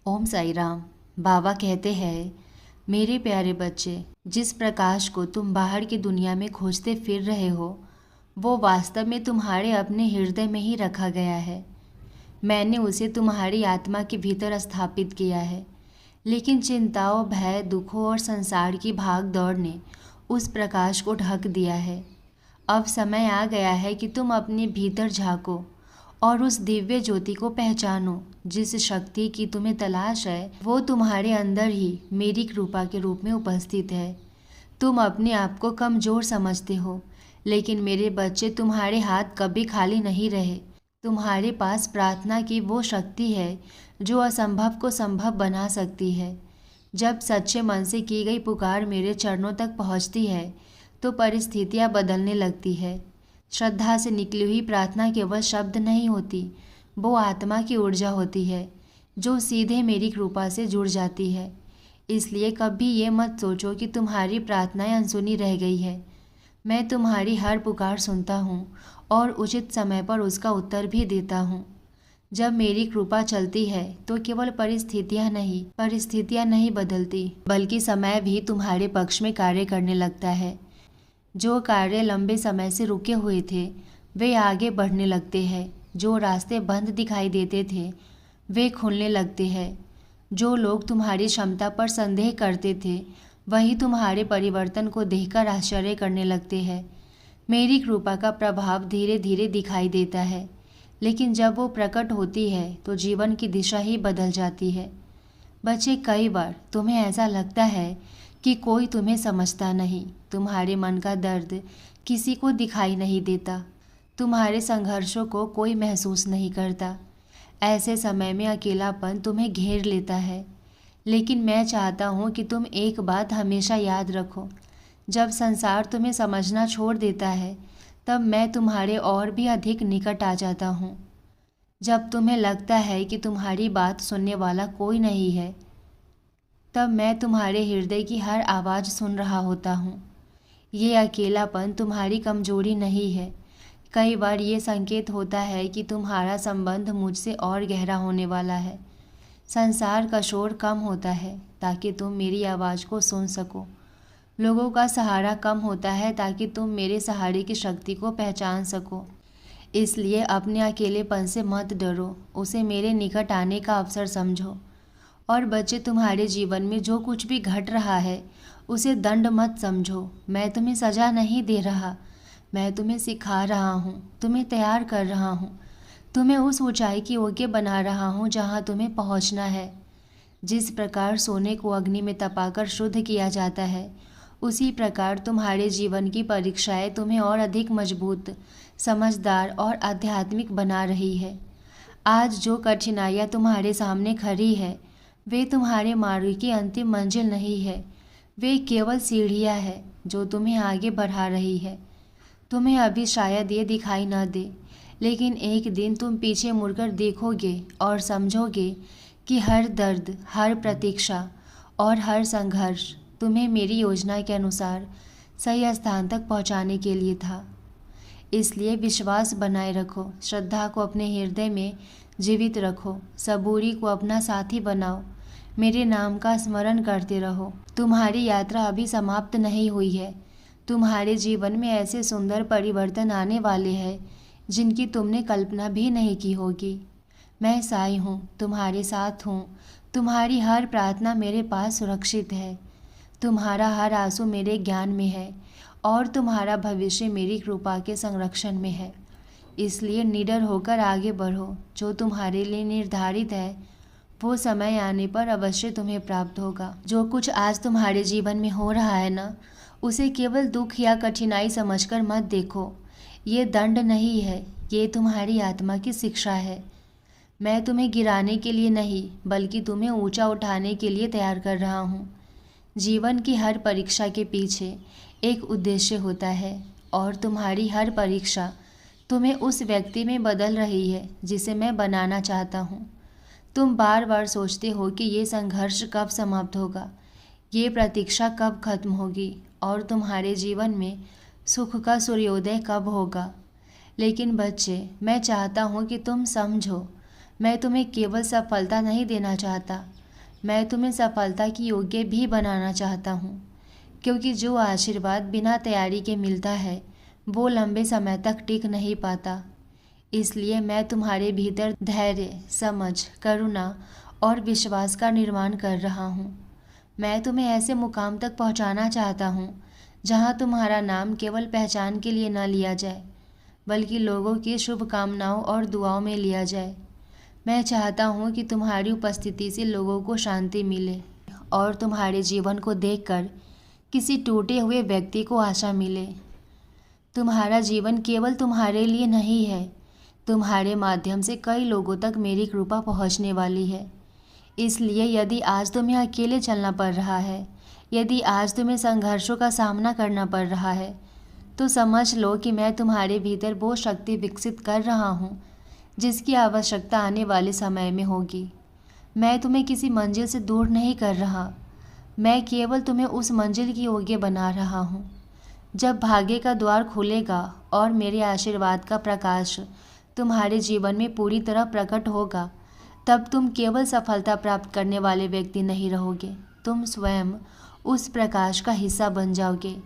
ओम साई राम। बाबा कहते हैं, मेरे प्यारे बच्चे, जिस प्रकाश को तुम बाहर की दुनिया में खोजते फिर रहे हो वो वास्तव में तुम्हारे अपने हृदय में ही रखा गया है। मैंने उसे तुम्हारी आत्मा के भीतर स्थापित किया है, लेकिन चिंताओं, भय, दुखों और संसार की भाग दौड़ ने उस प्रकाश को ढक दिया है। अब समय आ गया है कि तुम अपने भीतर झांको और उस दिव्य ज्योति को पहचानो। जिस शक्ति की तुम्हें तलाश है वो तुम्हारे अंदर ही मेरी कृपा के रूप में उपस्थित है। तुम अपने आप को कमज़ोर समझते हो, लेकिन मेरे बच्चे, तुम्हारे हाथ कभी खाली नहीं रहे। तुम्हारे पास प्रार्थना की वो शक्ति है जो असंभव को संभव बना सकती है। जब सच्चे मन से की गई पुकार मेरे चरणों तक पहुंचती है तो परिस्थितियां बदलने लगती है। श्रद्धा से निकली हुई प्रार्थना केवल शब्द नहीं होती, वो आत्मा की ऊर्जा होती है जो सीधे मेरी कृपा से जुड़ जाती है। इसलिए कभी ये मत सोचो कि तुम्हारी प्रार्थनाएं अनसुनी रह गई है। मैं तुम्हारी हर पुकार सुनता हूँ और उचित समय पर उसका उत्तर भी देता हूँ। जब मेरी कृपा चलती है तो केवल परिस्थितियाँ नहीं बदलती, बल्कि समय भी तुम्हारे पक्ष में कार्य करने लगता है। जो कार्य लंबे समय से रुके हुए थे वे आगे बढ़ने लगते हैं। जो रास्ते बंद दिखाई देते थे वे खुलने लगते हैं। जो लोग तुम्हारी क्षमता पर संदेह करते थे वही तुम्हारे परिवर्तन को देखकर आश्चर्य करने लगते हैं। मेरी कृपा का प्रभाव धीरे धीरे दिखाई देता है, लेकिन जब वो प्रकट होती है तो जीवन की दिशा ही बदल जाती है। बच्चे, कई बार तुम्हें ऐसा लगता है कि कोई तुम्हें समझता नहीं। तुम्हारे मन का दर्द किसी को दिखाई नहीं देता। तुम्हारे संघर्षों को कोई महसूस नहीं करता। ऐसे समय में अकेलापन तुम्हें घेर लेता है। लेकिन मैं चाहता हूँ कि तुम एक बात हमेशा याद रखो, जब संसार तुम्हें समझना छोड़ देता है तब मैं तुम्हारे और भी अधिक निकट आ जाता हूँ। जब तुम्हें लगता है कि तुम्हारी बात सुनने वाला कोई नहीं है तब मैं तुम्हारे हृदय की हर आवाज़ सुन रहा होता हूँ। ये अकेलापन तुम्हारी कमजोरी नहीं है। कई बार ये संकेत होता है कि तुम्हारा संबंध मुझसे और गहरा होने वाला है। संसार का शोर कम होता है ताकि तुम मेरी आवाज़ को सुन सको। लोगों का सहारा कम होता है ताकि तुम मेरे सहारे की शक्ति को पहचान सको। इसलिए अपने अकेलेपन से मत डरो, उसे मेरे निकट आने का अवसर समझो। और बच्चे, तुम्हारे जीवन में जो कुछ भी घट रहा है उसे दंड मत समझो। मैं तुम्हें सजा नहीं दे रहा, मैं तुम्हें सिखा रहा हूँ, तुम्हें तैयार कर रहा हूँ, तुम्हें उस ऊंचाई की योग्य बना रहा हूँ जहाँ तुम्हें पहुँचना है। जिस प्रकार सोने को अग्नि में तपाकर शुद्ध किया जाता है, उसी प्रकार तुम्हारे जीवन की परीक्षाएं तुम्हें और अधिक मजबूत, समझदार और आध्यात्मिक बना रही है। आज जो कठिनाइयाँ तुम्हारे सामने खड़ी है वे तुम्हारे मार्ग की अंतिम मंजिल नहीं है, वे केवल सीढ़ियाँ हैं जो तुम्हें आगे बढ़ा रही है। तुम्हें अभी शायद ये दिखाई न दे, लेकिन एक दिन तुम पीछे मुड़कर देखोगे और समझोगे कि हर दर्द, हर प्रतीक्षा और हर संघर्ष तुम्हें मेरी योजना के अनुसार सही स्थान तक पहुंचाने के लिए था। इसलिए विश्वास बनाए रखो, श्रद्धा को अपने हृदय में जीवित रखो, सबूरी को अपना साथी बनाओ, मेरे नाम का स्मरण करते रहो। तुम्हारी यात्रा अभी समाप्त नहीं हुई है। तुम्हारे जीवन में ऐसे सुंदर परिवर्तन आने वाले हैं जिनकी तुमने कल्पना भी नहीं की होगी। मैं साई हूँ, तुम्हारे साथ हूँ। तुम्हारी हर प्रार्थना मेरे पास सुरक्षित है। तुम्हारा हर आंसू मेरे ज्ञान में है और तुम्हारा भविष्य मेरी कृपा के संरक्षण में है। इसलिए निडर होकर आगे बढ़ो। जो तुम्हारे लिए निर्धारित है वो समय आने पर अवश्य तुम्हें प्राप्त होगा। जो कुछ आज तुम्हारे जीवन में हो रहा है ना, उसे केवल दुख या कठिनाई समझकर मत देखो। ये दंड नहीं है, ये तुम्हारी आत्मा की शिक्षा है। मैं तुम्हें गिराने के लिए नहीं, बल्कि तुम्हें ऊंचा उठाने के लिए तैयार कर रहा हूँ। जीवन की हर परीक्षा के पीछे एक उद्देश्य होता है और तुम्हारी हर परीक्षा तुम्हें उस व्यक्ति में बदल रही है जिसे मैं बनाना चाहता हूँ। तुम बार बार सोचते हो कि ये संघर्ष कब समाप्त होगा, ये प्रतीक्षा कब खत्म होगी और तुम्हारे जीवन में सुख का सूर्योदय कब होगा। लेकिन बच्चे, मैं चाहता हूँ कि तुम समझो, मैं तुम्हें केवल सफलता नहीं देना चाहता, मैं तुम्हें सफलता की योग्य भी बनाना चाहता हूँ, क्योंकि जो आशीर्वाद बिना तैयारी के मिलता है वो लंबे समय तक टिक नहीं पाता। इसलिए मैं तुम्हारे भीतर धैर्य, समझ, करुणा और विश्वास का निर्माण कर रहा हूँ। मैं तुम्हें ऐसे मुकाम तक पहुँचाना चाहता हूँ जहाँ तुम्हारा नाम केवल पहचान के लिए न लिया जाए, बल्कि लोगों की शुभकामनाओं और दुआओं में लिया जाए। मैं चाहता हूँ कि तुम्हारी उपस्थिति से लोगों को शांति मिले और तुम्हारे जीवन को देखकर किसी टूटे हुए व्यक्ति को आशा मिले। तुम्हारा जीवन केवल तुम्हारे लिए नहीं है, तुम्हारे माध्यम से कई लोगों तक मेरी कृपा पहुँचने वाली है। इसलिए यदि आज तुम्हें अकेले चलना पड़ रहा है, यदि आज तुम्हें संघर्षों का सामना करना पड़ रहा है, तो समझ लो कि मैं तुम्हारे भीतर वो शक्ति विकसित कर रहा हूँ जिसकी आवश्यकता आने वाले समय में होगी। मैं तुम्हें किसी मंजिल से दूर नहीं कर रहा, मैं केवल तुम्हें उस मंजिल की योग्य बना रहा हूँ। जब भाग्य का द्वार खुलेगा और मेरे आशीर्वाद का प्रकाश तुम्हारे जीवन में पूरी तरह प्रकट होगा, तब तुम केवल सफलता प्राप्त करने वाले व्यक्ति नहीं रहोगे, तुम स्वयं उस प्रकाश का हिस्सा बन जाओगे।